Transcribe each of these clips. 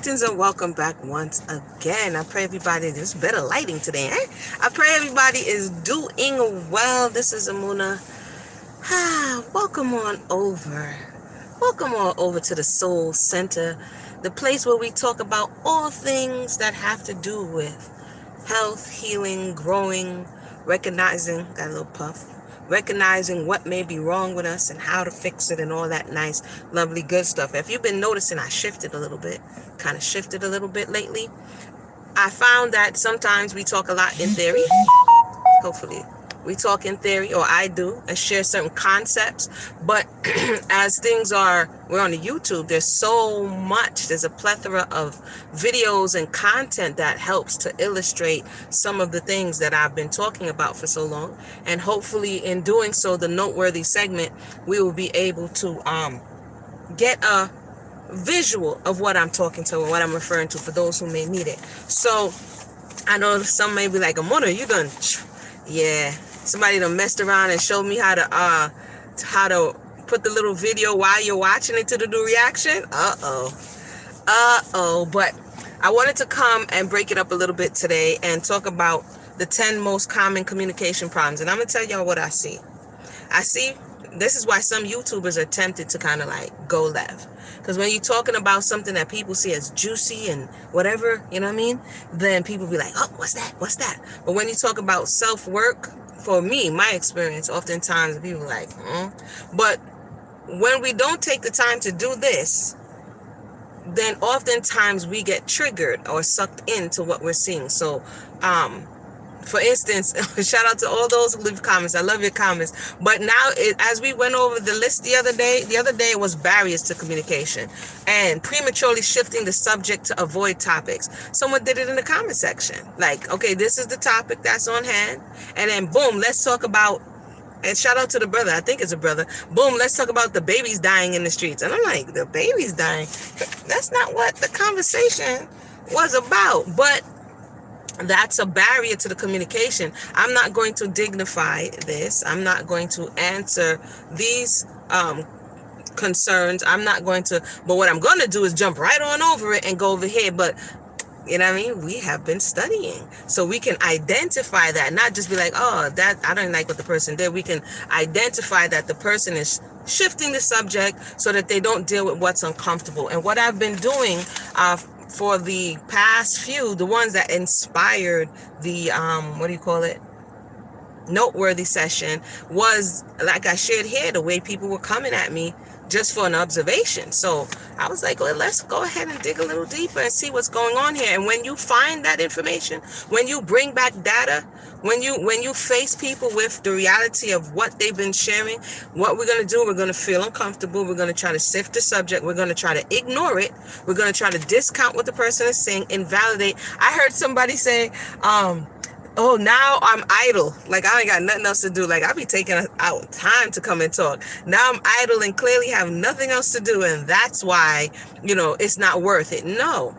Greetings and welcome back once again. I pray everybody, there's better lighting today, eh? I pray everybody is doing well. This is Amuna. Welcome on over. Welcome on over to the Soul Center, the place where we talk about all things that have to do with health, healing, growing, recognizing, got a little puff, recognizing what may be wrong with us and how to fix it and all that nice, lovely, good stuff. If you've been noticing, I shifted a little bit lately. I found that sometimes we talk a lot in theory. Hopefully we talk in theory, or I do, and share certain concepts. But as things are, we're on the YouTube, there's a plethora of videos and content that helps to illustrate some of the things that I've been talking about for so long. And hopefully in doing so, the noteworthy segment, we will be able to get a visual of what I'm talking to and what I'm referring to for those who may need it. So I know some may be like, Amuna, you done, yeah. Somebody done messed around and showed me how to put the little video while you're watching it to do reaction. But I wanted to come and break it up a little bit today and talk about the 10 most common communication problems. And I'm going to tell y'all what I see. This is why some YouTubers are tempted to kind of like go left. Because when you're talking about something that people see as juicy and whatever, you know what I mean? Then people be like, oh, what's that? But when you talk about self-work, for me, my experience, oftentimes people are like, But when we don't take the time to do this, then oftentimes we get triggered or sucked into what we're seeing. So, for instance, shout out to all those who leave comments. I love your comments. But now, as we went over the list the other day it was barriers to communication and prematurely shifting the subject to avoid topics. Someone did it in the comment section. Like, okay, this is the topic that's on hand. And then boom, let's talk about, and shout out to the brother, I think it's a brother. Boom, let's talk about the babies dying in the streets. And I'm like, the babies dying? That's not what the conversation was about. But that's a barrier to the communication. I'm not going to dignify this. I'm not going to answer these concerns. But what I'm going to do is jump right on over it and go over here. But you know what I mean? We have been studying. So we can identify that, not just be like, oh, that I don't like what the person did. We can identify that the person is shifting the subject so that they don't deal with what's uncomfortable. And what I've been doing for the past few, the ones that inspired the, noteworthy session, was, like I shared here, the way people were coming at me just for an observation. So I was like, well, let's go ahead and dig a little deeper and see what's going on here. And when you find that information, when you bring back data, when you face people with the reality of what they've been sharing, what we're going to do, we're going to feel uncomfortable. We're going to try to sift the subject. We're going to try to ignore it. We're going to try to discount what the person is saying, invalidate. I heard somebody say, oh, now I'm idle. Like, I ain't got nothing else to do. Like, I be taking out time to come and talk. Now I'm idle and clearly have nothing else to do. And that's why, it's not worth it. No.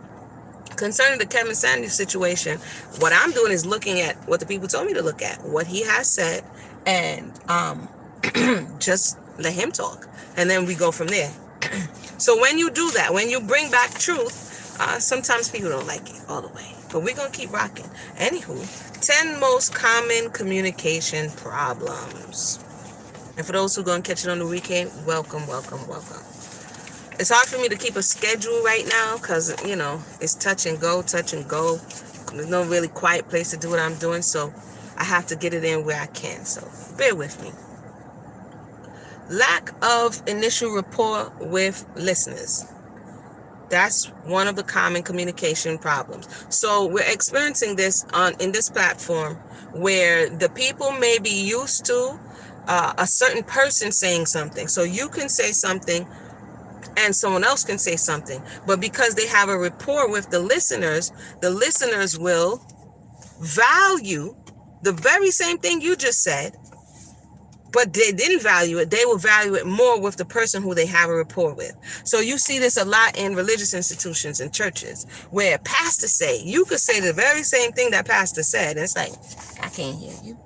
Concerning the Kevin Sanders situation, what I'm doing is looking at what the people told me to look at, what he has said, and just let him talk. And then we go from there. So when you do that, when you bring back truth, sometimes people don't like it all the way. But we're going to keep rocking. Anywho, 10 most common communication problems. And for those who are going to catch it on the weekend, welcome. It's hard for me to keep a schedule right now because, it's touch and go. There's no really quiet place to do what I'm doing. So I have to get it in where I can. So bear with me. Lack of initial rapport with listeners. That's one of the common communication problems. So we're experiencing this in this platform where the people may be used to a certain person saying something. So you can say something and someone else can say something. But because they have a rapport with the listeners will value the very same thing you just said. But they didn't value it. They will value it more with the person who they have a rapport with. So you see this a lot in religious institutions and churches where pastors say, you could say the very same thing that pastor said. And it's like, I can't hear you.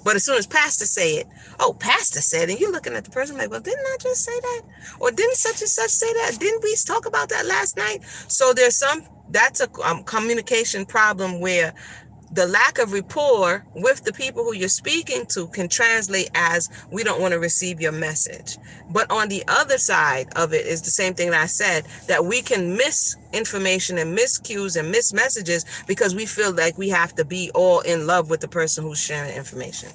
But as soon as pastor say it, oh, pastor said, and you're looking at the person like, well, didn't I just say that? Or didn't such and such say that? Didn't we talk about that last night? So that's a communication problem where the lack of rapport with the people who you're speaking to can translate as we don't want to receive your message. But on the other side of it is the same thing that I said, that we can miss information and miss cues and miss messages because we feel like we have to be all in love with the person who's sharing information.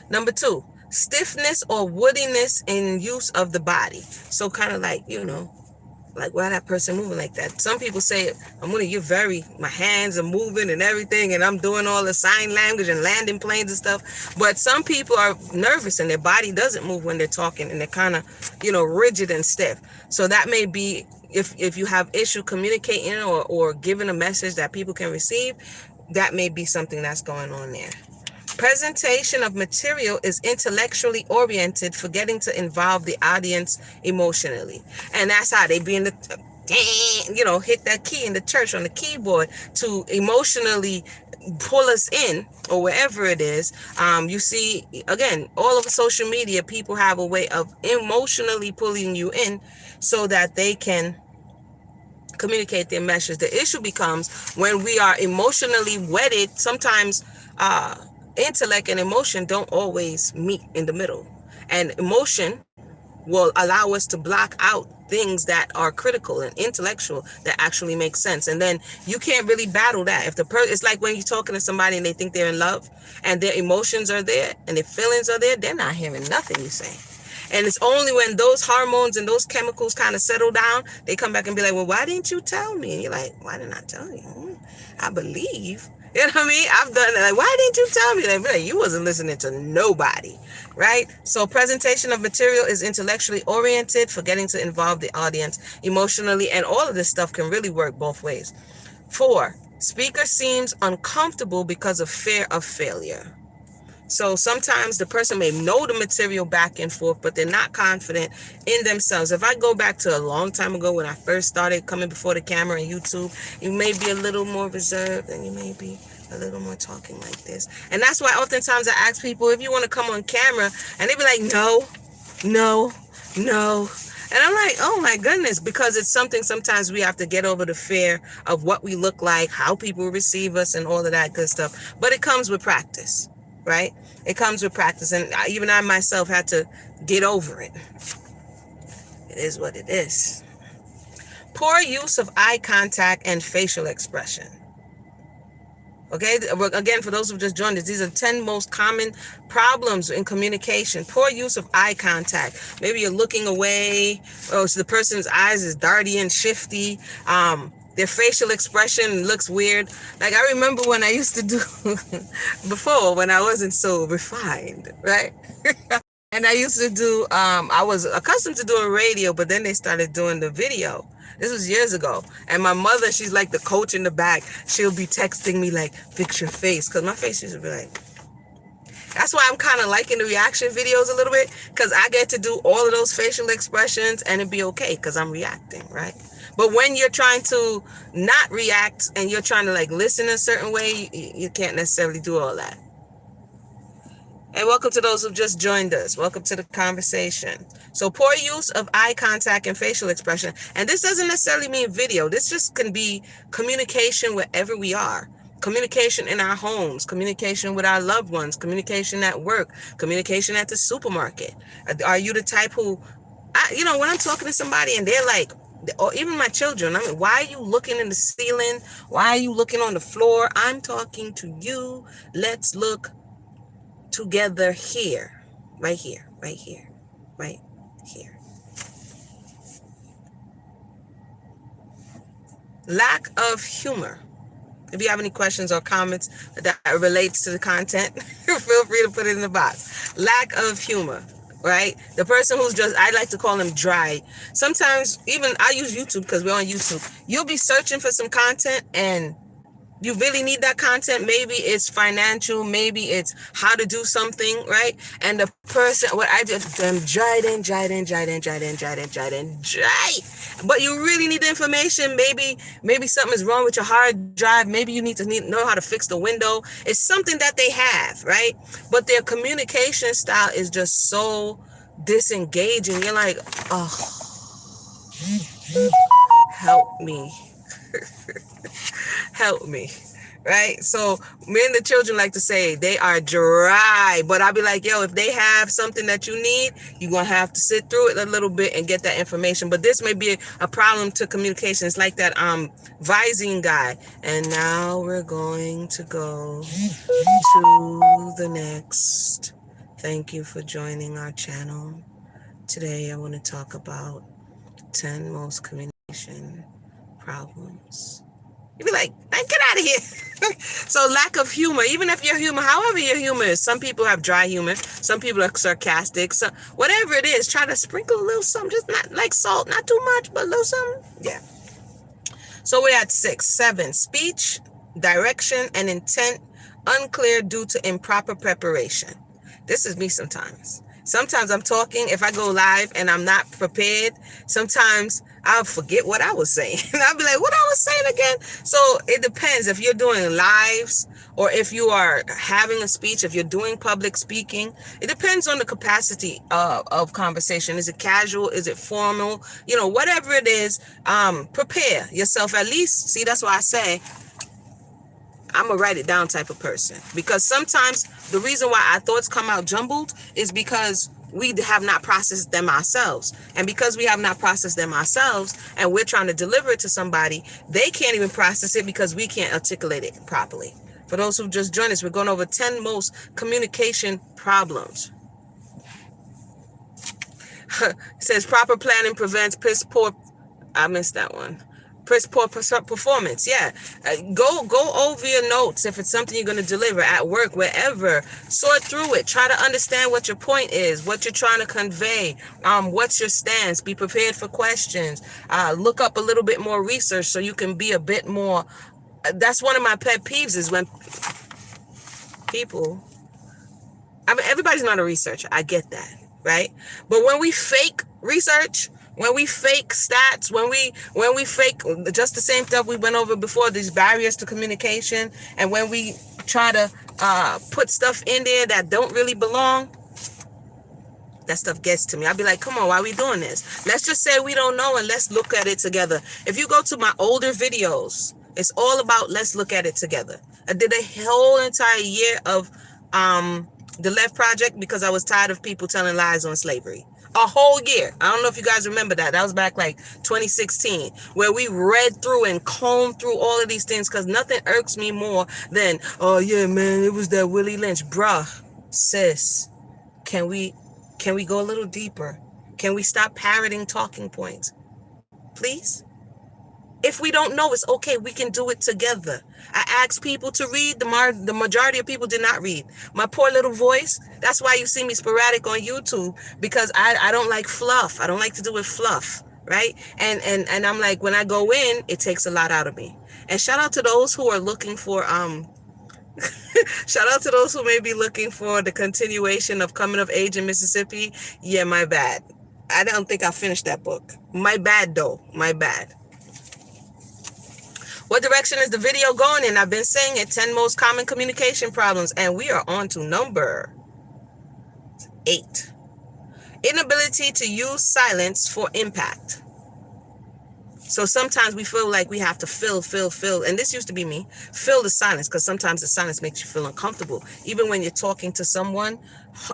Number 2, stiffness or woodiness in use of the body. So kind of like, like why that person moving like that. Some people say, my hands are moving and everything, and I'm doing all the sign language and landing planes and stuff. But some people are nervous and their body doesn't move when they're talking, and they're kind of, rigid and stiff. So that may be, if you have issue communicating or giving a message that people can receive, that may be something that's going on there. Presentation of material is intellectually oriented, forgetting to involve the audience emotionally. And that's how they be in the, hit that key in the church on the keyboard to emotionally pull us in, or wherever it is. You see, again, all over social media, people have a way of emotionally pulling you in so that they can communicate their message. The issue becomes when we are emotionally wedded. Sometimes, intellect and emotion don't always meet in the middle, and emotion will allow us to block out things that are critical and intellectual that actually make sense. And then you can't really battle that. If it's like when you're talking to somebody and they think they're in love and their emotions are there and their feelings are there, they're not hearing nothing you say. And it's only when those hormones and those chemicals kind of settle down, they come back and be like, well, why didn't you tell me? And you're like, why didn't I tell you? I believe. You know what I mean? I've done it. Like, why didn't you tell me? Like, you wasn't listening to nobody, right? So presentation of material is intellectually oriented, forgetting to involve the audience emotionally, and all of this stuff can really work both ways. 4, speaker seems uncomfortable because of fear of failure. So sometimes the person may know the material back and forth, but they're not confident in themselves. If I go back to a long time ago when I first started coming before the camera and YouTube, you may be a little more reserved and you may be a little more talking like this. And that's why oftentimes I ask people if you want to come on camera, and they be like, no. And I'm like, oh my goodness, because it's something sometimes we have to get over the fear of what we look like, how people receive us, and all of that good stuff. But it comes with practice. Right? It comes with practice. And even I myself had to get over it. It is what it is. Poor use of eye contact and facial expression. Okay, again, for those who just joined us, these are 10 most common problems in communication. Poor use of eye contact. Maybe you're looking away, or so the person's eyes is darty and shifty. Their facial expression looks weird. Like I remember when I used to do before, when I wasn't so refined, right? And I used to do, I was accustomed to doing radio, but then they started doing the video. This was years ago. And my mother, she's like the coach in the back. She'll be texting me like, fix your face. Because my face used to be like, that's why I'm kind of liking the reaction videos a little bit. Because I get to do all of those facial expressions and it'd be okay because I'm reacting, right? But when you're trying to not react and you're trying to like listen a certain way, you can't necessarily do all that. And welcome to those who just joined us. Welcome to the conversation. So poor use of eye contact and facial expression. And this doesn't necessarily mean video. This just can be communication wherever we are. Communication in our homes, communication with our loved ones, communication at work, communication at the supermarket. Are you the type who, when I'm talking to somebody and they're like, or even my children, I mean, why are you looking in the ceiling? Why are you looking on the floor? I'm talking to you. Let's look together here, right here, right here, right here. Lack of humor. If you have any questions or comments that relates to the content, feel free to put it in the box. Lack of humor, right? The person who's just, I like to call them dry. Sometimes even I use YouTube because we're on YouTube. You'll be searching for some content and You really need that content. Maybe it's financial, maybe it's how to do something, right? And the person, what I just dry. But you really need the information. Maybe something is wrong with your hard drive. Maybe you need to know how to fix the window. It's something that they have, right? But their communication style is just so disengaging. You're like, oh, help me. Help me, right? So me and the children like to say they are dry, but I'll be like, yo, if they have something that you need, you're gonna have to sit through it a little bit and get that information. But this may be a problem to communication. It's like that Visine guy. And now we're going to go to the next. Thank you for joining our channel. Today I want to talk about 10 most communication problems. You'd be like, man, get out of here. So lack of humor, even if your humor, however your humor is, some people have dry humor, some people are sarcastic, so whatever it is, try to sprinkle a little something, just not like salt, not too much, but a little something. Yeah. So we're at 6. 7, speech, direction, and intent unclear due to improper preparation. This is me sometimes. Sometimes I'm talking, if I go live and I'm not prepared, sometimes I'll forget what I was saying. And I'll be like, what I was saying again? So it depends if you're doing lives or if you are having a speech, if you're doing public speaking. It depends on the capacity of conversation. Is it casual? Is it formal? You know, whatever it is, prepare yourself at least. See, that's why I say I'm a write it down type of person, because sometimes the reason why our thoughts come out jumbled is because we have not processed them ourselves. And because we have not processed them ourselves and we're trying to deliver it to somebody, they can't even process it because we can't articulate it properly. For those who just joined us, we're going over 10 most communication problems. It says proper planning prevents piss poor. I missed that one. Poor performance. Yeah. Go over your notes if it's something you're going to deliver at work, wherever. Sort through it. Try to understand what your point is, what you're trying to convey, what's your stance. Be prepared for questions. Look up a little bit more research so you can be a bit more. That's one of my pet peeves is when people, I mean, everybody's not a researcher. I get that, right? But when we fake research, when we fake stats, when we fake just the same stuff we went over before, these barriers to communication, and when we try to put stuff in there that don't really belong, that stuff gets to me. I'll be like, come on, why are we doing this? Let's just say we don't know and let's look at it together. If you go to my older videos, it's all about let's look at it together. I did a whole entire year of the Left Project because I was tired of people telling lies on slavery. A whole year. I don't know if you guys remember that. That was back like 2016, where we read through and combed through all of these things, because nothing irks me more than, oh yeah, man, it was that Willie Lynch. Bruh, sis, can we go a little deeper? Can we stop parroting talking points? Please? If we don't know, it's okay. We can do it together. I asked people to read. The majority of people did not read. My poor little voice. That's why you see me sporadic on YouTube, because I don't like fluff. I don't like to do with fluff, right? And I'm like, when I go in, it takes a lot out of me. And shout out to those who are looking for shout out to those who may be looking for the continuation of Coming of Age in Mississippi. Yeah, my bad. I don't think I finished that book. My bad though. My bad. What direction is the video going in? I've been saying it, 10 most common communication problems, and we are on to number 8. Inability to use silence for impact. So sometimes we feel like we have to fill, and this used to be me, fill the silence, because sometimes the silence makes you feel uncomfortable. Even when you're talking to someone,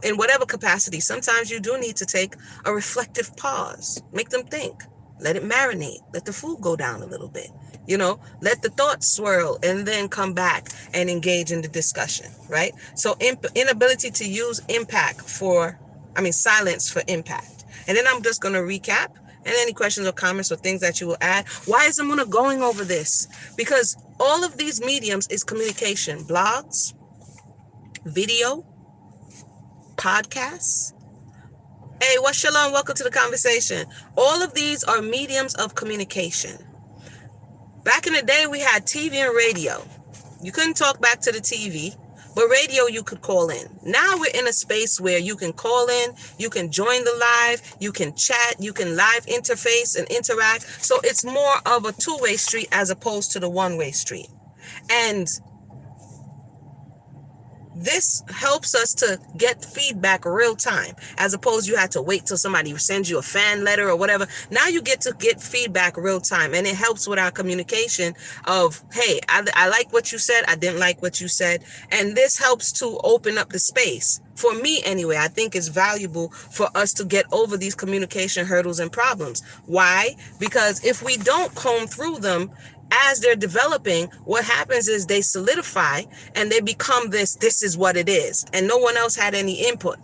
in whatever capacity, sometimes you do need to take a reflective pause, make them think, let it marinate, let the food go down a little bit. You know, let the thoughts swirl and then come back and engage in the discussion, right? So inability to use silence for impact. And then I'm just going to recap, and any questions or comments or things that you will add. Why is Amuna going over this? Because all of these mediums is communication. Blogs, video, podcasts. Hey, what's shalom? Welcome to the conversation. All of these are mediums of communication. Back in the day, we had TV and radio. You couldn't talk back to the TV, but radio you could call in. Now we're in a space where you can call in, you can join the live, you can chat, you can live interface and interact. So it's more of a two-way street as opposed to the one-way street. And this helps us to get feedback real time, as opposed you had to wait till somebody sends you a fan letter or whatever. Now you get to get feedback real time, and it helps with our communication of, hey, I like what you said, I didn't like what you said. And this helps to open up the space. For me anyway, I think it's valuable for us to get over these communication hurdles and problems. Why? Because if we don't comb through them as they're developing, what happens is they solidify and they become this is what it is. And no one else had any input.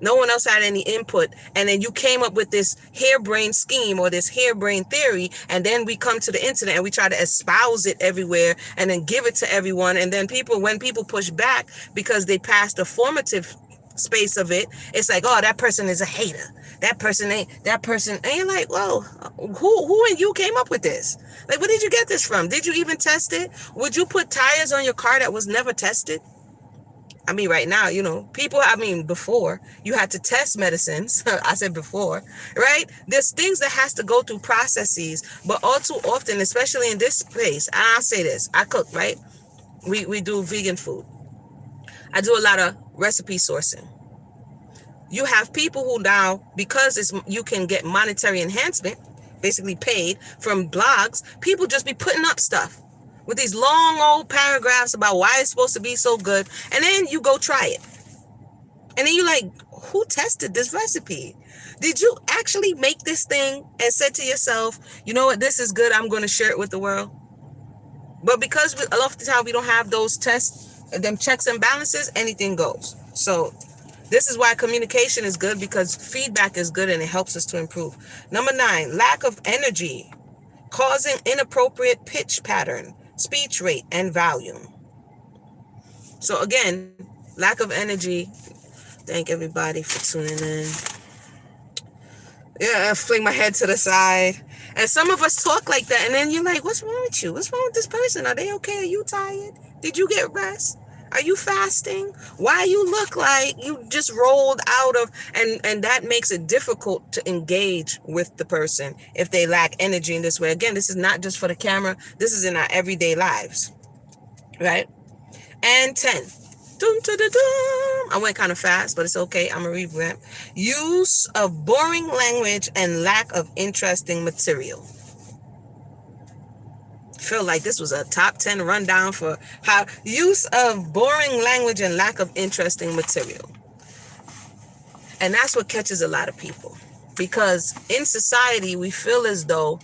No one else had any input. And then you came up with this harebrained scheme or this harebrained theory. And then we come to the internet and we try to espouse it everywhere and then give it to everyone. And then when people push back because they passed the formative space of it, it's like, oh, that person is a hater. That person. And you're like, whoa, who and you came up with this? Like, where did you get this from? Did you even test it? Would you put tires on your car that was never tested? I mean, right now, before you had to test medicines. I said before, right? There's things that has to go through processes, but all too often, especially in this space, and I'll say this, I cook, right? We do vegan food. I do a lot of recipe sourcing. You have people who now, because you can get monetary enhancement, basically paid from blogs, people just be putting up stuff with these long old paragraphs about why it's supposed to be so good. And then you go try it. And then you're like, who tested this recipe? Did you actually make this thing and said to yourself, you know what, this is good, I'm going to share it with the world? But because a lot of the time we don't have those tests, them checks and balances, anything goes. So this is why communication is good, because feedback is good and it helps us to improve. Number 9, lack of energy, causing inappropriate pitch pattern, speech rate, and volume. So again, lack of energy. Thank everybody for tuning in. Yeah, I fling my head to the side. And some of us talk like that, and then you're like, what's wrong with you? What's wrong with this person? Are they okay? Are you tired? Did you get rest? Are you fasting? Why you look like you just rolled out of, and that makes it difficult to engage with the person if they lack energy in this way. Again, this is not just for the camera. This is in our everyday lives, right? And 10. I went kind of fast, but it's okay. I'm a revamp. Use of boring language and lack of interesting material. Feel like this was a top 10 rundown for how use of boring language and lack of interesting material. And that's what catches a lot of people, because in society we feel as though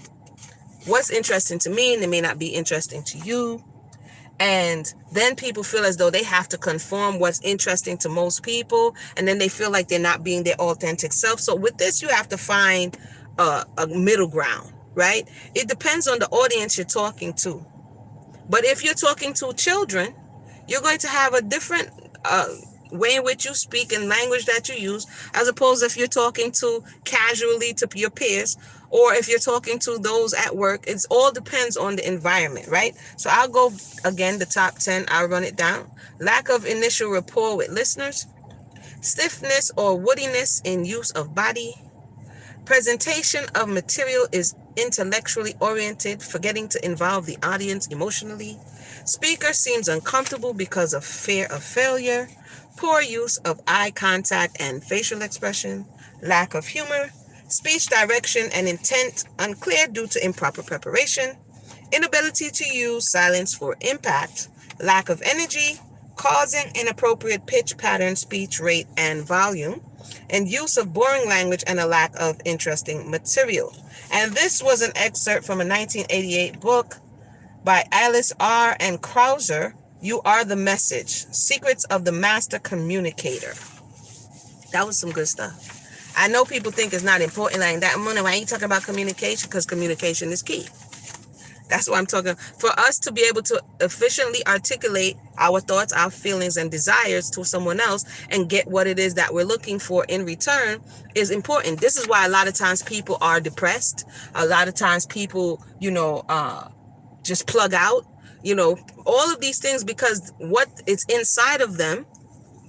what's interesting to me, it may not be interesting to you. And then people feel as though they have to conform what's interesting to most people, and then they feel like they're not being their authentic self. So with this, you have to find a middle ground. Right? It depends on the audience you're talking to. But if you're talking to children, you're going to have a different way in which you speak and language that you use, as opposed if you're talking to casually to your peers, or if you're talking to those at work. It all depends on the environment, right? So I'll go again, the top 10, I'll run it down. Lack of initial rapport with listeners, stiffness or woodiness in use of body, presentation of material is intellectually oriented, forgetting to involve the audience emotionally. Speaker seems uncomfortable because of fear of failure. Poor use of eye contact and facial expression. Lack of humor. Speech direction and intent unclear due to improper preparation. Inability to use silence for impact. Lack of energy, causing inappropriate pitch pattern, speech rate, and volume. And use of boring language and a lack of interesting material. And this was an excerpt from a 1988 book by Alice R. and Krauser, You Are the Message, Secrets of the Master Communicator. That was some good stuff. I know people think it's not important like that. Why ain't you talking about communication? Because communication is key. That's what I'm talking. For us to be able to efficiently articulate our thoughts, our feelings, and desires to someone else and get what it is that we're looking for in return is important. This is why a lot of times people are depressed. A lot of times people, just plug out. all of these things, because what is inside of them,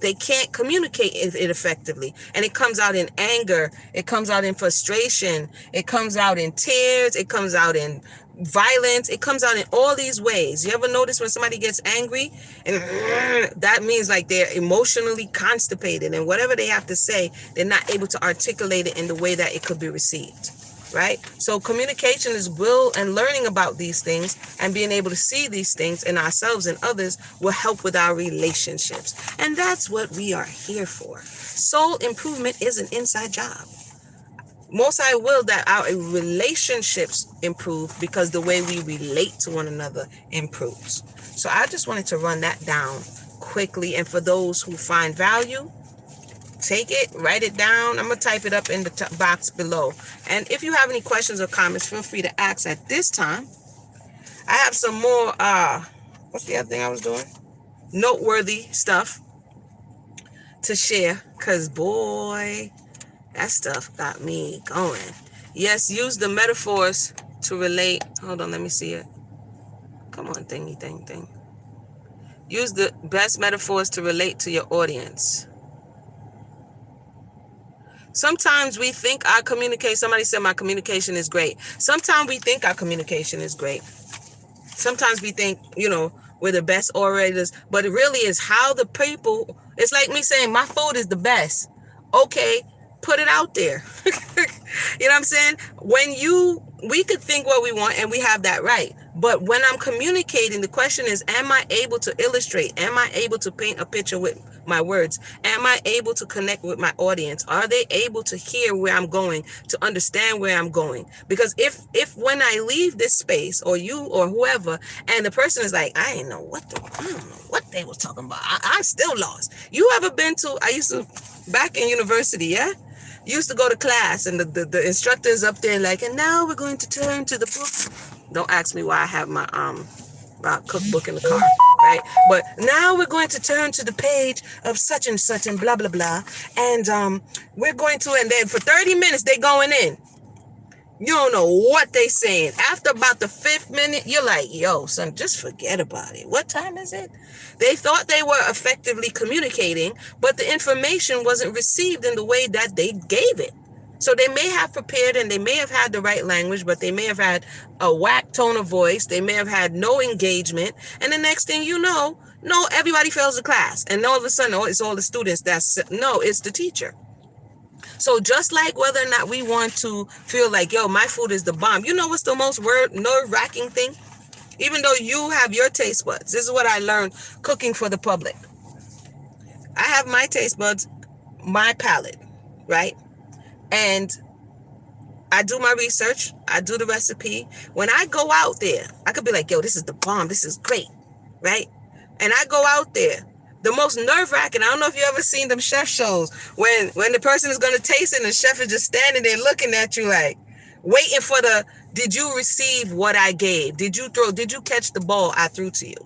they can't communicate it effectively. And it comes out in anger. It comes out in frustration. It comes out in tears. It comes out in violence. It comes out in all these ways. You ever notice when somebody gets angry, and that means like they're emotionally constipated, and whatever they have to say, they're not able to articulate it in the way that it could be received. Right? So communication is will and learning about these things and being able to see these things in ourselves and others will help with our relationships. And that's what we are here for. Soul improvement is an inside job. Most I will that our relationships improve because the way we relate to one another improves. So I just wanted to run that down quickly. And for those who find value, take it, write it down. I'm going to type it up in the box below. And if you have any questions or comments, feel free to ask at this time. I have some more, what's the other thing I was doing? Noteworthy stuff to share. Because, boy, that stuff got me going. Yes, use the metaphors to relate. Hold on, let me see it. Come on, thingy, thing. Use the best metaphors to relate to your audience. Sometimes we think our communication, somebody said my communication is great. Sometimes we think our communication is great. Sometimes we think, we're the best orators, but it really is how the people, it's like me saying my food is the best. Okay, put it out there. You know what I'm saying? We could think what we want and we have that right. But when I'm communicating, the question is, am I able to illustrate? Am I able to paint a picture with my words? Am I able to connect with my audience? Are they able to hear where I'm going, to understand where I'm going? Because if when I leave this space, or you or whoever, and the person is like, I don't know what they were talking about. I'm still lost. You ever been to, I used to, back in university, yeah? Used to go to class and the instructor's up there like, and now we're going to turn to the book. Don't ask me why I have my cookbook in the car, right? But now we're going to turn to the page of such and such and blah, blah, blah. And we're going to, and then for 30 minutes, they going in. You don't know what they saying. After about the 5th minute, you're like, yo, son, just forget about it. What time is it? They thought they were effectively communicating, but the information wasn't received in the way that they gave it. So they may have prepared and they may have had the right language, but they may have had a whack tone of voice. They may have had no engagement. And the next thing you know, everybody fails the class. And all of a sudden, it's all the students it's the teacher. So just like whether or not we want to feel like, yo, my food is the bomb. You know what's the most nerve-wracking thing? Even though you have your taste buds. This is what I learned cooking for the public. I have my taste buds, my palate, right? And I do my research. I do the recipe. When I go out there, I could be like, yo, this is the bomb. This is great, right? And I go out there. The most nerve-wracking, I don't know if you ever seen them chef shows, when the person is going to taste it and the chef is just standing there looking at you like, waiting for did you receive what I gave? Did you catch the ball I threw to you?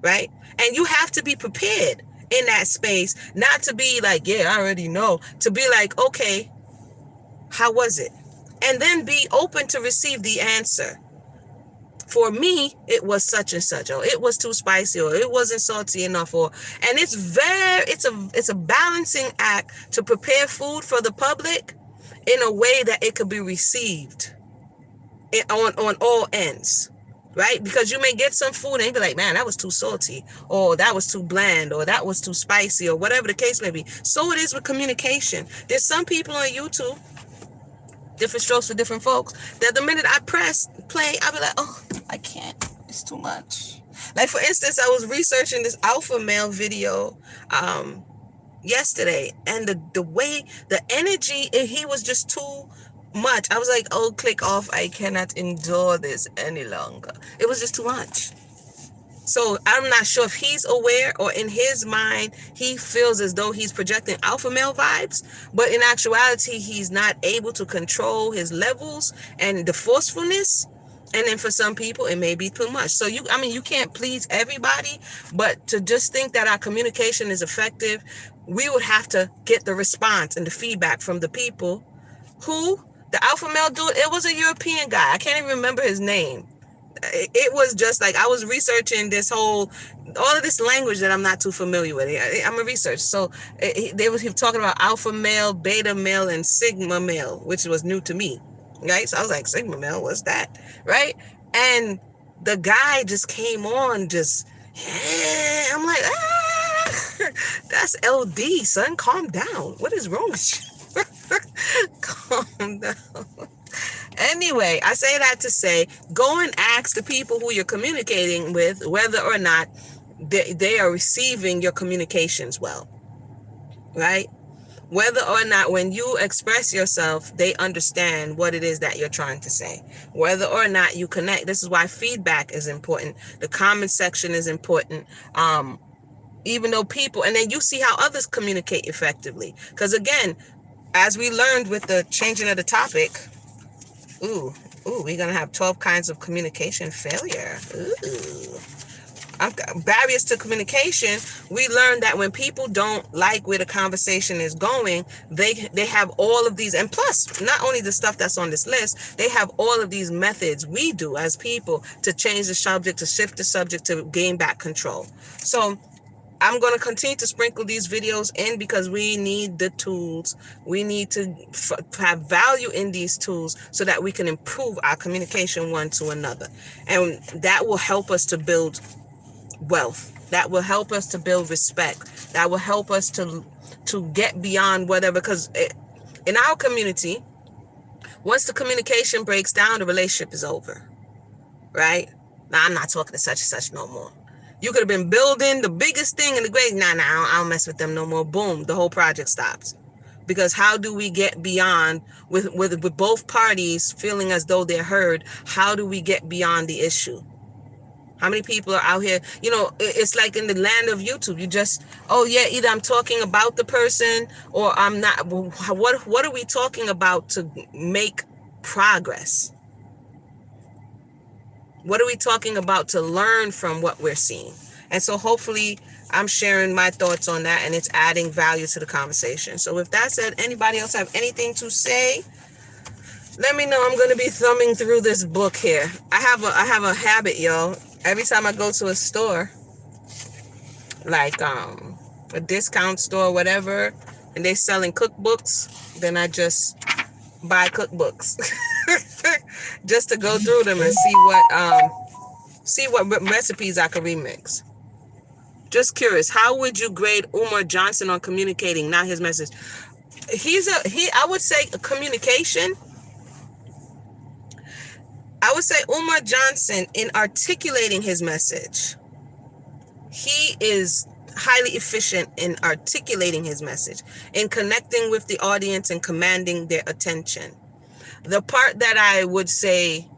Right? And you have to be prepared in that space, not to be like, yeah, I already know, to be like, okay, how was it? And then be open to receive the answer. For me, it was such and such, or it was too spicy, or it wasn't salty enough, and it's a balancing act to prepare food for the public in a way that it could be received on all ends, right? Because you may get some food and you be like, man, that was too salty, or that was too bland, or that was too spicy, or whatever the case may be. So it is with communication. There's some people on YouTube, different strokes for different folks, that the minute I press play, I'll be like, oh, I can't. It's too much. Like, for instance, I was researching this alpha male video yesterday, and the way, the energy, he was just too much. I was like, oh, click off. I cannot endure this any longer. It was just too much. So I'm not sure if he's aware, or in his mind, he feels as though he's projecting alpha male vibes, but in actuality, he's not able to control his levels and the forcefulness. And then for some people, it may be too much. So you can't please everybody, but to just think that our communication is effective, we would have to get the response and the feedback from the people who, the alpha male dude, it was a European guy. I can't even remember his name. It was just like I was researching all of this language that I'm not too familiar with. I'm a researcher. So he was talking about alpha male, beta male, and sigma male, which was new to me, right? So I was like, sigma male, what's that, right? And the guy just came on, I'm like, that's LD, son. Calm down. What is wrong with you? Calm down. Anyway, I say that to say, go and ask the people who you're communicating with whether or not they are receiving your communications well, right? Whether or not when you express yourself, they understand what it is that you're trying to say. Whether or not you connect. This is why feedback is important. The comment section is important. Even though people, and then you see how others communicate effectively. Because again, as we learned with the changing of the topic, we're going to have 12 kinds of communication failure. Barriers to communication. We learned that when people don't like where the conversation is going, they have all of these, and plus, not only the stuff that's on this list, they have all of these methods we do as people to change the subject, to shift the subject, to gain back control. So I'm going to continue to sprinkle these videos in because we need the tools. We need to have value in these tools so that we can improve our communication one to another. And that will help us to build wealth. That will help us to build respect. That will help us to get beyond whatever, because in our community, once the communication breaks down, the relationship is over, right? Now, I'm not talking to such and such no more. You could have been building the biggest thing in the great. Nah, I don't mess with them no more. Boom, the whole project stops. Because how do we get beyond with both parties feeling as though they're heard? How do we get beyond the issue? How many people are out here? You know, it's like in the land of YouTube. You just, either I'm talking about the person or I'm not. What are we talking about to make progress? What are we talking about to learn from what we're seeing? And so hopefully I'm sharing my thoughts on that and it's adding value to the conversation. So with that said, anybody else have anything to say? Let me know. I'm going to be thumbing through this book here. I have a habit, y'all. Every time I go to a store, like a discount store, whatever, and they selling cookbooks, then I just buy cookbooks. Just to go through them and see what recipes I can remix. Just curious, how would you grade Umar Johnson on communicating, not his message? I would say communication. I would say Umar Johnson, in articulating his message, he is highly efficient in articulating his message, in connecting with the audience and commanding their attention. The part that I would say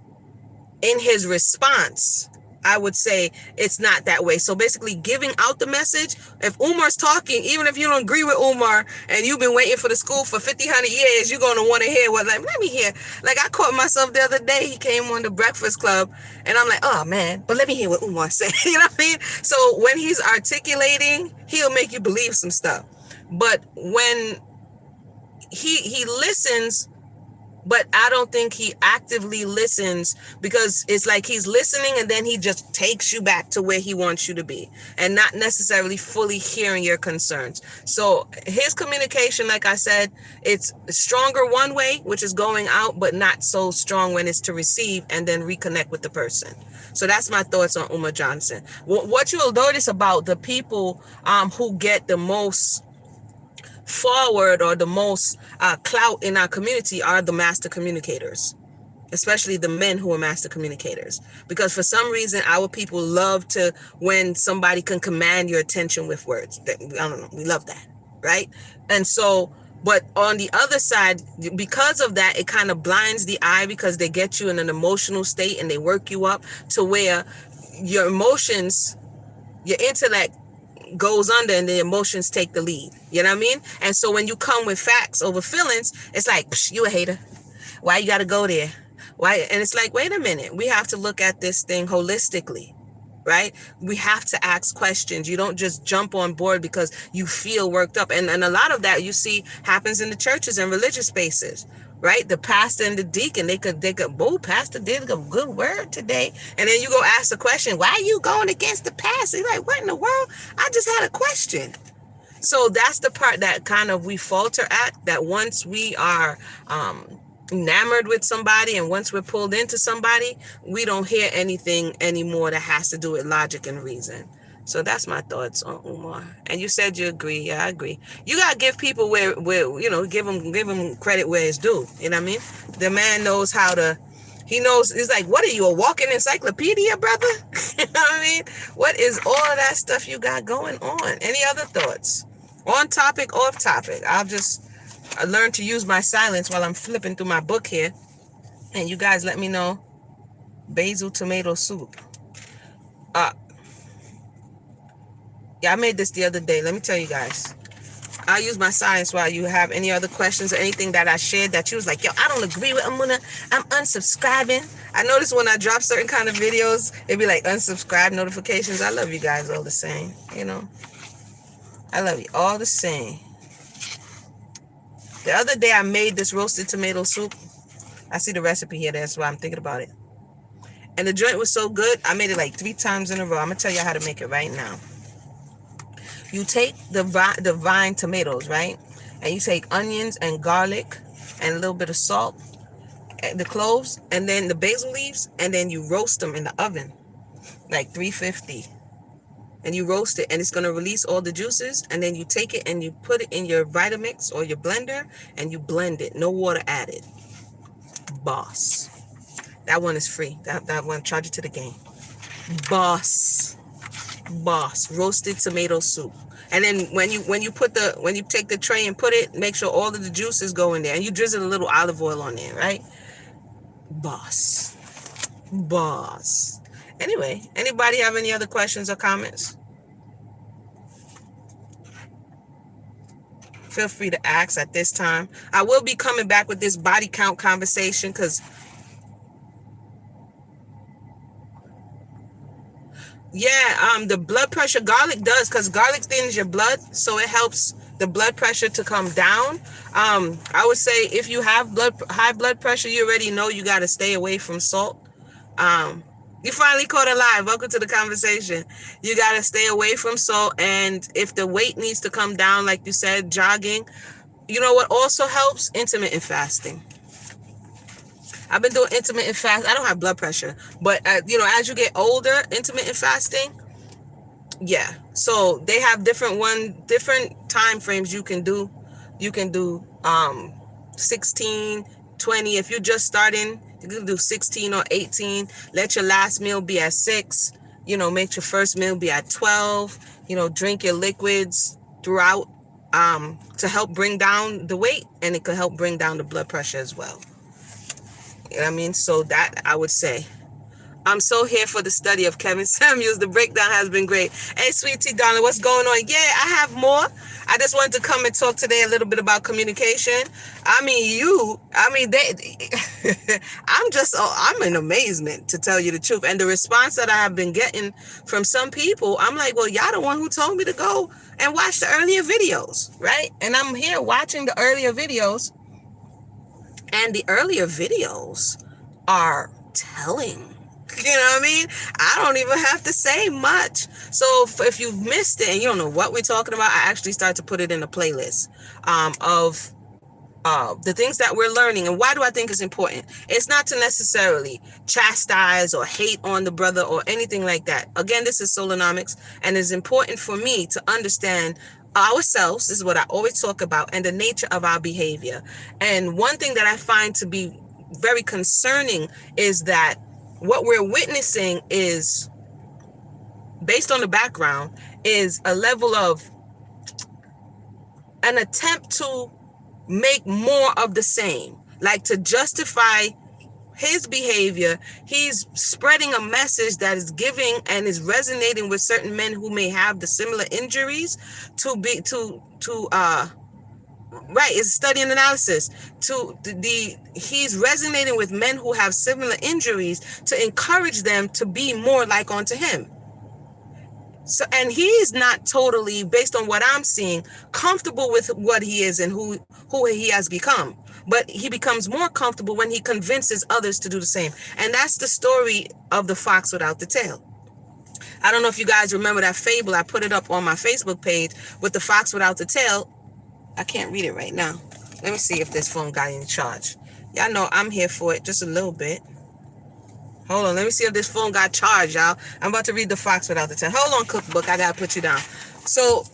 in his response, I would say it's not that way. So basically giving out the message, if Umar's talking, even if you don't agree with Umar and you've been waiting for the school for 50, 100 years, you're going to want to hear let me hear. Like I caught myself the other day, he came on the Breakfast Club and I'm like, oh man, but let me hear what Umar said. You know what I mean? So when he's articulating, he'll make you believe some stuff. But when he listens, but I don't think he actively listens, because it's like he's listening and then he just takes you back to where he wants you to be and not necessarily fully hearing your concerns. So his communication, like I said, it's stronger one way, which is going out, but not so strong when it's to receive and then reconnect with the person. So that's my thoughts on Umar Johnson. What you'll notice about the people who get the most forward or the most clout in our community are the master communicators, especially the men who are master communicators, because for some reason our people love to, when somebody can command your attention with words, I don't know, we love that, right? And so, but on the other side, because of that, it kind of blinds the eye, because they get you in an emotional state and they work you up to where your emotions, your intellect goes under and the emotions take the lead. You know what I mean? And so when you come with facts over feelings, it's like, you a hater. Why you got to go there? Why? And it's like, wait a minute. We have to look at this thing holistically. right? We have to ask questions. You don't just jump on board because you feel worked up. And a lot of that you see happens in the churches and religious spaces, right? The pastor and the deacon, they could, oh, pastor did a good word today. And then you go ask the question, why are you going against the pastor? You're like, what in the world? I just had a question. So that's the part that kind of we falter at, that once we are enamored with somebody and once we're pulled into somebody, we don't hear anything anymore that has to do with logic and reason. So that's my thoughts on Umar. And you said you agree. Yeah, I agree. You gotta give people where you know, give them credit where it's due. You know what I mean? The man knows how to. He knows. It's like, what are you, a walking encyclopedia, brother? You know what I mean? What is all of that stuff you got going on? Any other thoughts? On topic, off topic. I learned to use my silence while I'm flipping through my book here. And you guys let me know. Basil tomato soup. Yeah, I made this the other day. Let me tell you guys. I'll use my silence while you have any other questions or anything that I shared that you was like, yo, I don't agree with. I'm unsubscribing. I notice when I drop certain kind of videos, it'd be like unsubscribe notifications. I love you guys all the same, you know. I love you all the same. The other day I made this roasted tomato soup. I see the recipe here. That's why I'm thinking about it. And the joint was so good, I made it like 3 times in a row. I'm going to tell you how to make it right now. You take the vine tomatoes, right? And you take onions and garlic and a little bit of salt, the cloves, and then the basil leaves, and then you roast them in the oven, like 350. And you roast it, and it's going to release all the juices. And then you take it and you put it in your Vitamix or your blender, and you blend it. No water added. Boss. That one is free. That one, charge it to the game. Boss. Roasted tomato soup. And then when you take the tray and put it, make sure all of the juices go in there. And you drizzle a little olive oil on there, right? Boss. Anyway, anybody have any other questions or comments? Feel free to ask at this time. I will be coming back with this body count conversation because the blood pressure, garlic does, because garlic thins your blood, so it helps the blood pressure to come down. I would say if you have high blood pressure, you already know you got to stay away from salt. You finally caught it live. Welcome to the conversation. You got to stay away from salt. And if the weight needs to come down, like you said, jogging, you know what also helps? Intermittent fasting. I've been doing intermittent fast. I don't have blood pressure, but as you get older, intermittent fasting, yeah. So they have different time frames you can do. You can do 16, 20. If you're just starting, you can do 16 or 18. Let your last meal be at 6. Make your first meal be at 12. Drink your liquids throughout to help bring down the weight, and it could help bring down the blood pressure as well. You know what I mean? So that I would say. I'm so here for the study of Kevin Samuels. The breakdown has been great. Hey, sweetie, darling, what's going on? Yeah, I have more. I just wanted to come and talk today a little bit about communication. I'm in amazement, to tell you the truth. And the response that I have been getting from some people, I'm like, well, y'all the one who told me to go and watch the earlier videos, right? And I'm here watching the earlier videos. And the earlier videos are telling. You know what I mean? I don't even have to say much. So if you've missed it and you don't know what we're talking about, I actually start to put it in a playlist of the things that we're learning. And why do I think it's important? It's not to necessarily chastise or hate on the brother or anything like that. Again, this is Soulonomics, and it's important for me to understand ourselves. This is what I always talk about, and the nature of our behavior. And one thing that I find to be very concerning is that what we're witnessing is, based on the background, is a level of an attempt to make more of the same, like to justify his behavior. He's spreading a message that is giving and is resonating with certain men who may have the similar injuries right, it's study and analysis. He's resonating with men who have similar injuries to encourage them to be more like unto him. So, and he's not totally, based on what I'm seeing, comfortable with what he is and who he has become. But he becomes more comfortable when he convinces others to do the same. And that's the story of the fox without the tail. I don't know if you guys remember that fable. I put it up on my Facebook page with the fox without the tail. I can't read it right now. Let me see if this phone got any charge. Y'all know I'm here for it just a little bit. Hold on, let me see if this phone got charged, y'all. I'm about to read the fox without the tail. Hold on, cookbook. I gotta put you down. So,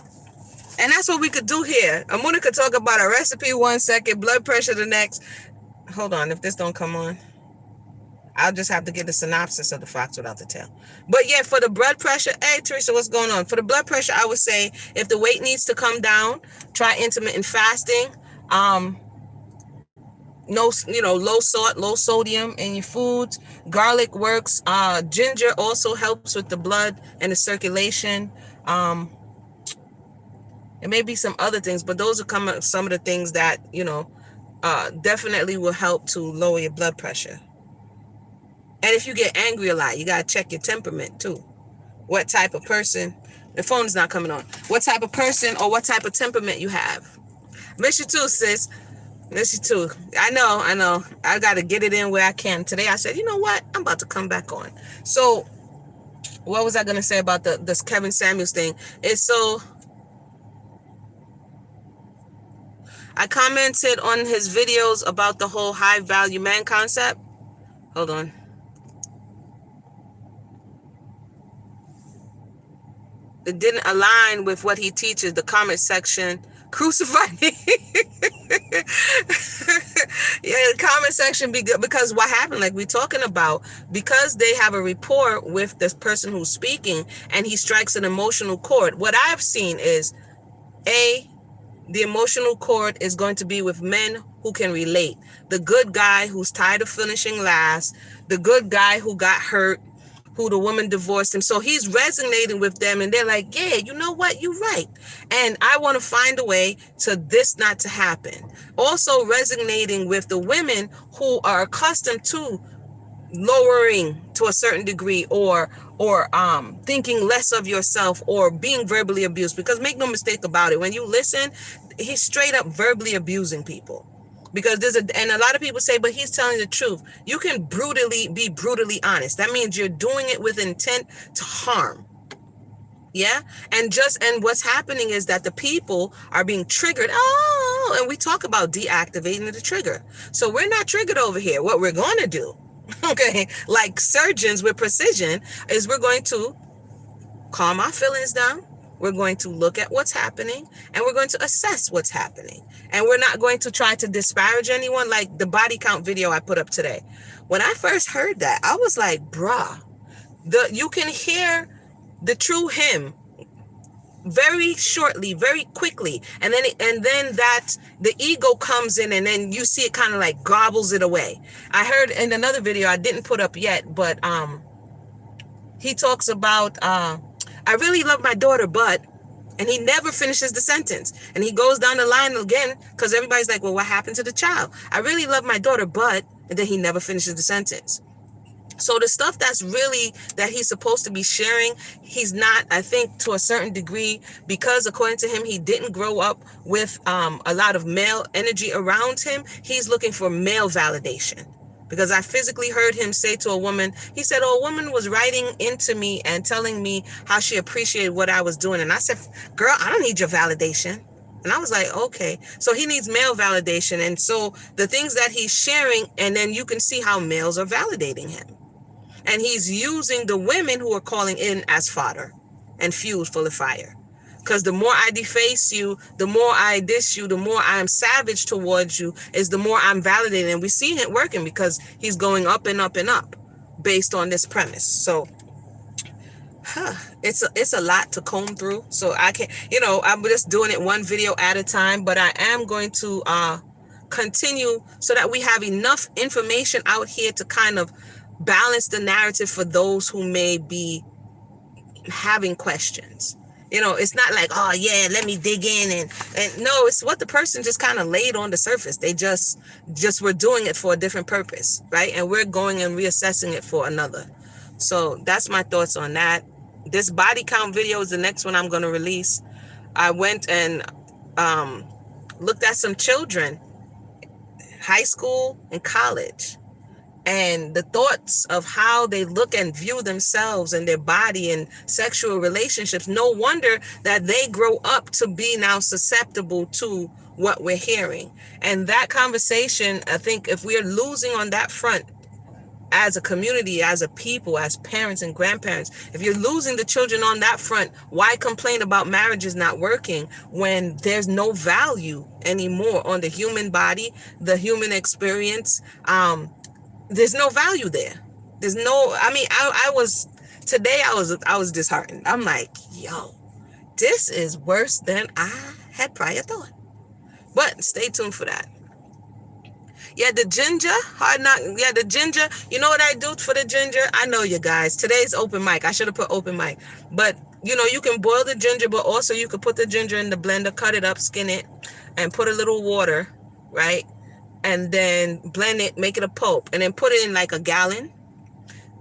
and that's what we could do here. Amuna could talk about a recipe 1 second, blood pressure the next. Hold on, if this don't come on, I'll just have to get the synopsis of the fox without the tail. But yeah, for the blood pressure, hey Teresa, what's going on? For the blood pressure, I would say if the weight needs to come down, try intermittent fasting. No, low salt, low sodium in your foods. Garlic works. Ginger also helps with the blood and the circulation. There may be some other things, but those are some of the things that, definitely will help to lower your blood pressure. And if you get angry a lot, you got to check your temperament too. What type of person, the phone's not coming on. What type of person or what type of temperament you have. Miss you too, sis. Miss you too. I know. I got to get it in where I can. Today I said, you know what? I'm about to come back on. So what was I going to say about this Kevin Samuels thing? It's so, I commented on his videos about the whole high value man concept. Hold on. It didn't align with what he teaches. The comment section crucified me. Yeah, the comment section be good, because what happened, like we're talking about, because they have a rapport with this person who's speaking and he strikes an emotional chord. What I've seen is the emotional chord is going to be with men who can relate. The good guy who's tired of finishing last, the good guy who got hurt, who the woman divorced him. So he's resonating with them and they're like, yeah, you know what? You're right. And I want to find a way to this not to happen. Also resonating with the women who are accustomed to lowering to a certain degree or thinking less of yourself or being verbally abused. Because make no mistake about it, when you listen, he's straight up verbally abusing people. Because and a lot of people say, but he's telling the truth. You can be brutally honest. That means you're doing it with intent to harm. Yeah. And what's happening is that the people are being triggered. Oh, and we talk about deactivating the trigger. So we're not triggered over here. What we're going to do, okay, like surgeons with precision, is we're going to calm our feelings down. We're going to look at what's happening and we're going to assess what's happening. And we're not going to try to disparage anyone, like the body count video I put up today. When I first heard that, I was like, bruh, you can hear the true him very shortly, very quickly. And then that the ego comes in and then you see it kind of like gobbles it away. I heard in another video I didn't put up yet, but he talks about, I really love my daughter, but, and he never finishes the sentence. And he goes down the line again because everybody's like, well, what happened to the child? I really love my daughter, but, and then he never finishes the sentence. So the stuff that's really that he's supposed to be sharing, he's not, I think, to a certain degree, because according to him, he didn't grow up with a lot of male energy around him. He's looking for male validation. Because I physically heard him say to a woman, he said, oh, a woman was writing into me and telling me how she appreciated what I was doing. And I said, girl, I don't need your validation. And I was like, okay. So he needs male validation. And so the things that he's sharing, and then you can see how males are validating him. And he's using the women who are calling in as fodder and fuel for the fire. Because the more I deface you, the more I diss you, the more I'm savage towards you, is the more I'm validating. And we're seeing it working because he's going up and up and up based on this premise. So it's a lot to comb through. So I can't, I'm just doing it one video at a time, but I am going to continue so that we have enough information out here to kind of balance the narrative for those who may be having questions. It's not like, oh yeah, let me dig in and no, it's what the person just kind of laid on the surface. They just were doing it for a different purpose, right? And we're going and reassessing it for another. So that's my thoughts on that. This body count video is the next one I'm going to release. I went and looked at some children, high school and college, and the thoughts of how they look and view themselves and their body and sexual relationships. No wonder that they grow up to be now susceptible to what we're hearing. And that conversation, I think if we're losing on that front, as a community, as a people, as parents and grandparents, if you're losing the children on that front, why complain about marriages not working when there's no value anymore on the human body, the human experience? There's no value there. There's no, I mean, I was disheartened. I'm like, yo, this is worse than I had prior thought. But stay tuned for that. Yeah, the ginger, the ginger. You know what I do for the ginger? I know you guys. Today's open mic. I should have put open mic. But, you know, you can boil the ginger, but also you could put the ginger in the blender, cut it up, skin it, and put a little water, right? And then blend it, make it a pulp, and then put it in like a gallon,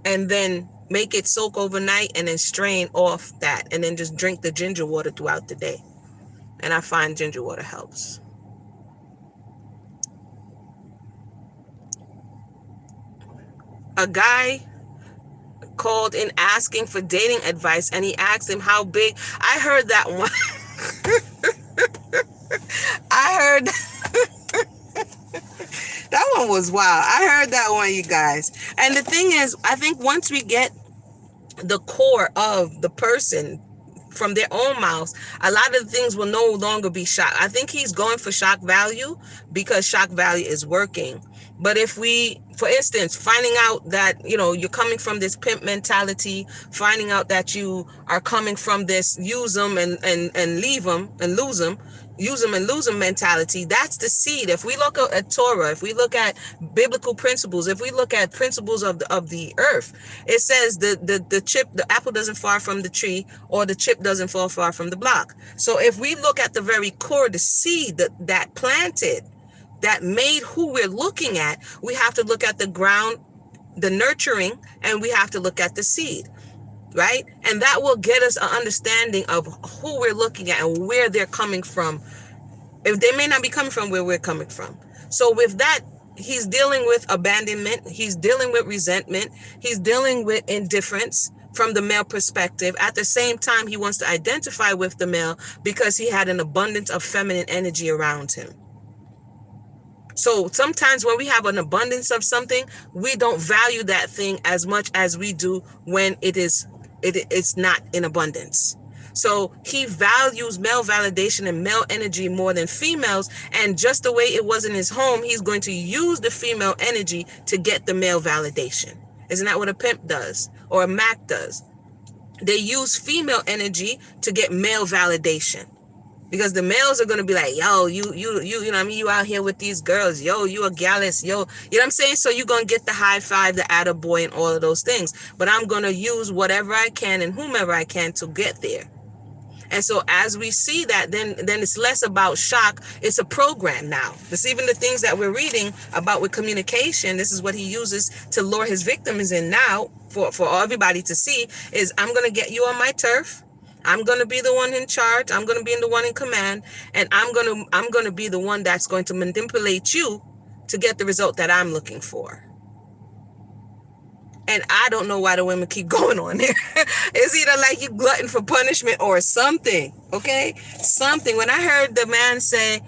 and then make it soak overnight, and then strain off that, and then just drink the ginger water throughout the day. And I find ginger water helps. A guy called in asking for dating advice, and he asked him how big. I heard that one. I heard that one was wild. I heard that one, you guys. And the thing is, I think once we get the core of the person from their own mouths, a lot of the things will no longer be shock. I think he's going for shock value because shock value is working. But if we, for instance, finding out that, you know, you're coming from this pimp mentality, finding out that you are coming from this use them and leave them and lose them, use them and lose them mentality, that's the seed. If we look at Torah, if we look at biblical principles, if we look at principles of the earth, it says the apple doesn't fall from the tree, or the chip doesn't fall far from the block. So if we look at the very core, the seed that planted, that made who we're looking at, we have to look at the ground, the nurturing, and we have to look at the seed, right? And that will get us an understanding of who we're looking at and where they're coming from. If they may not be coming from where we're coming from. So with that, he's dealing with abandonment. He's dealing with resentment. He's dealing with indifference from the male perspective. At the same time, he wants to identify with the male because he had an abundance of feminine energy around him. So sometimes when we have an abundance of something, we don't value that thing as much as we do when it's not in abundance. So he values male validation and male energy more than females. And just the way it was in his home, he's going to use the female energy to get the male validation. Isn't that what a pimp does or a Mac does? They use female energy to get male validation. Because the males are going to be like, yo, you know what I mean? You out here with these girls. Yo, you a gallus. Yo, you know what I'm saying? So you're going to get the high five, the attaboy, and all of those things. But I'm going to use whatever I can and whomever I can to get there. And so as we see that, then it's less about shock. It's a program now. It's even the things that we're reading about with communication. This is what he uses to lure his victims in now for everybody to see is, I'm going to get you on my turf. I'm going to be the one in charge. I'm going to be the one in command. And I'm going to be the one that's going to manipulate you to get the result that I'm looking for. And I don't know why the women keep going on there. It's either like you glutton for punishment or something. Okay? Something. When I heard the man say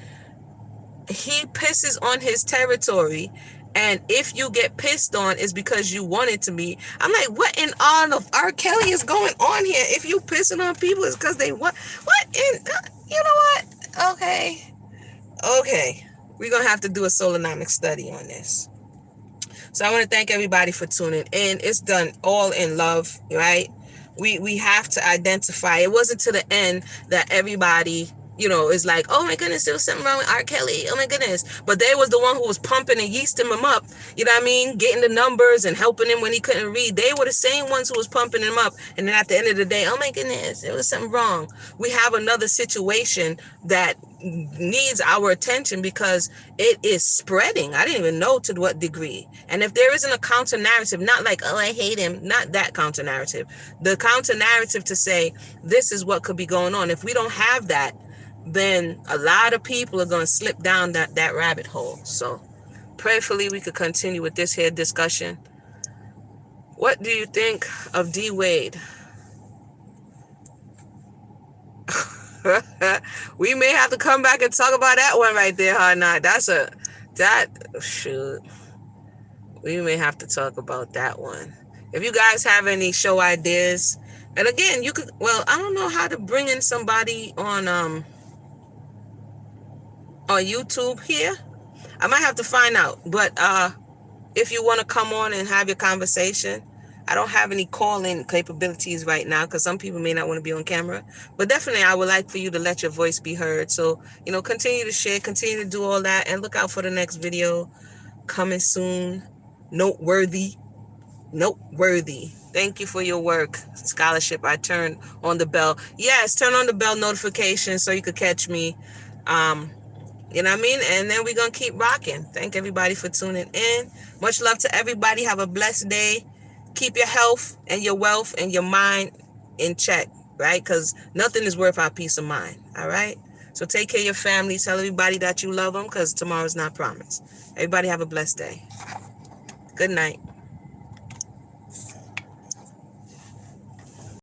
he pisses on his territory, and if you get pissed on, it's because you want it to be. I'm like, what in all of R. Kelly is going on here? If you pissing on people, it's because they want. What in? You know what? Okay. We're going to have to do a Soulonomics study on this. So I want to thank everybody for tuning in. It's done all in love, right? We have to identify. It wasn't to the end that everybody It's like, oh my goodness, there was something wrong with R. Kelly. Oh my goodness. But they was the one who was pumping and yeasting him up, you know what I mean? Getting the numbers and helping him when he couldn't read. They were the same ones who was pumping him up. And then at the end of the day, oh my goodness, there was something wrong. We have another situation that needs our attention because it is spreading. I didn't even know to what degree. And if there isn't a counter narrative, not like, oh, I hate him, not that counter narrative. The counter narrative to say, this is what could be going on. If we don't have that, then a lot of people are going to slip down that rabbit hole. So prayerfully we could continue with this here discussion. What do you think of D. Wade? We may have to come back and talk about that one right there, huh? Not shoot. We may have to talk about that one. If you guys have any show ideas, and again, you could, well, I don't know how to bring in somebody on YouTube here. I might have to find out. But if you want to come on and have your conversation, I don't have any call-in capabilities right now because some people may not want to be on camera. But definitely, I would like for you to let your voice be heard. So, continue to share, continue to do all that, and look out for the next video coming soon. Noteworthy. Thank you for your work. Scholarship. I turned on the bell. Yes, turn on the bell notification so you could catch me. You know what I mean? And then we're going to keep rocking. Thank everybody for tuning in. Much love to everybody. Have a blessed day. Keep your health and your wealth and your mind in check, right? Because nothing is worth our peace of mind, all right? So take care of your family. Tell everybody that you love them because tomorrow's not promised. Everybody have a blessed day. Good night.